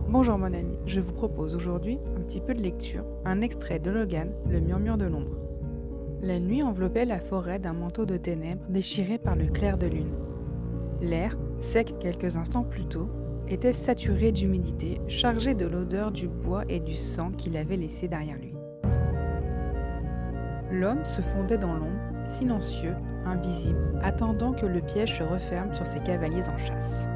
Bonjour mon ami, je vous propose aujourd'hui un petit peu de lecture, un extrait de Logan, Le murmure de l'ombre. La nuit enveloppait la forêt d'un manteau de ténèbres déchiré par le clair de lune. L'air, sec quelques instants plus tôt, était saturé d'humidité, chargé de l'odeur du bois et du sang qu'il avait laissé derrière lui. L'homme se fondait dans l'ombre, silencieux, invisible, attendant que le piège se referme sur ses cavaliers en chasse.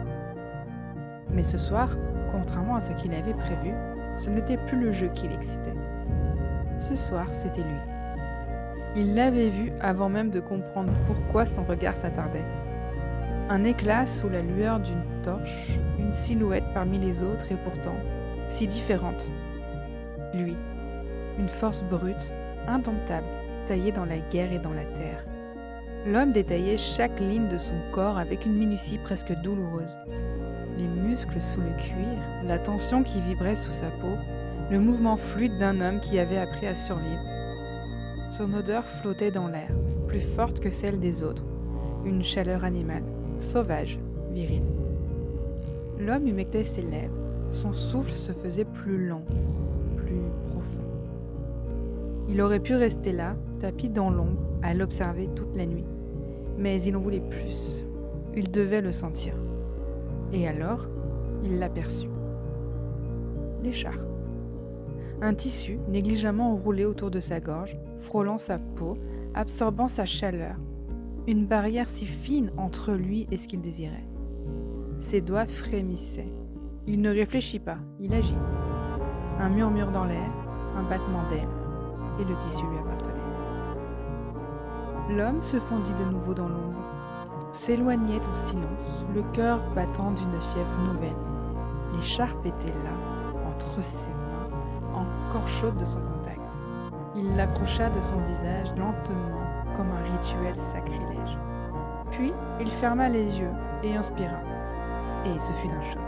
Mais ce soir, contrairement à ce qu'il avait prévu, ce n'était plus le jeu qui l'excitait. Ce soir, c'était lui. Il l'avait vu avant même de comprendre pourquoi son regard s'attardait. Un éclat sous la lueur d'une torche, une silhouette parmi les autres et pourtant si différente. Lui, une force brute, indomptable, taillée dans la guerre et dans la terre. L'homme détaillait chaque ligne de son corps avec une minutie presque douloureuse. Les muscles sous le cuir, la tension qui vibrait sous sa peau, le mouvement fluide d'un homme qui avait appris à survivre. Son odeur flottait dans l'air, plus forte que celle des autres, une chaleur animale, sauvage, virile. L'homme humectait ses lèvres, son souffle se faisait plus lent, plus profond. Il aurait pu rester là, tapi dans l'ombre, à l'observer toute la nuit. Mais il en voulait plus. Il devait le sentir. Et alors, il l'aperçut. L'écharpe. Un tissu négligemment enroulé autour de sa gorge, frôlant sa peau, absorbant sa chaleur. Une barrière si fine entre lui et ce qu'il désirait. Ses doigts frémissaient. Il ne réfléchit pas, il agit. Un murmure dans l'air, un battement d'ailes, et le tissu lui appartenait. L'homme se fondit de nouveau dans l'ombre, s'éloignait en silence, le cœur battant d'une fièvre nouvelle. L'écharpe était là, entre ses mains, encore chaude de son contact. Il l'approcha de son visage lentement, comme un rituel sacrilège. Puis, il ferma les yeux et inspira. Et ce fut un choc.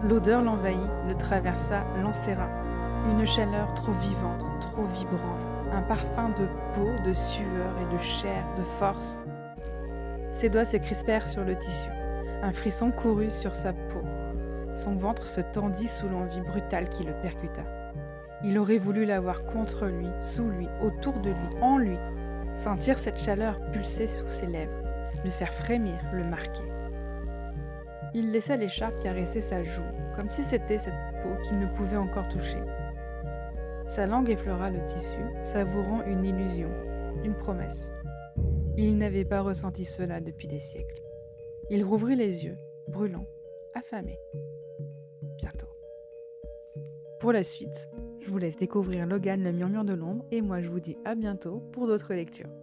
L'odeur l'envahit, le traversa, l'enserra. Une chaleur trop vivante, trop vibrante, un parfum de peau, de sueur et de chair, de force. Ses doigts se crispèrent sur le tissu. Un frisson courut sur sa peau. Son ventre se tendit sous l'envie brutale qui le percuta. Il aurait voulu l'avoir contre lui, sous lui, autour de lui, en lui. Sentir cette chaleur pulser sous ses lèvres, le faire frémir, le marquer. Il laissa l'écharpe caresser sa joue, comme si c'était cette peau qu'il ne pouvait encore toucher. Sa langue effleura le tissu, savourant une illusion, une promesse. Il n'avait pas ressenti cela depuis des siècles. Il rouvrit les yeux, brûlant, affamé. Bientôt. Pour la suite, je vous laisse découvrir Logan, le murmure de l'ombre, et moi je vous dis à bientôt pour d'autres lectures.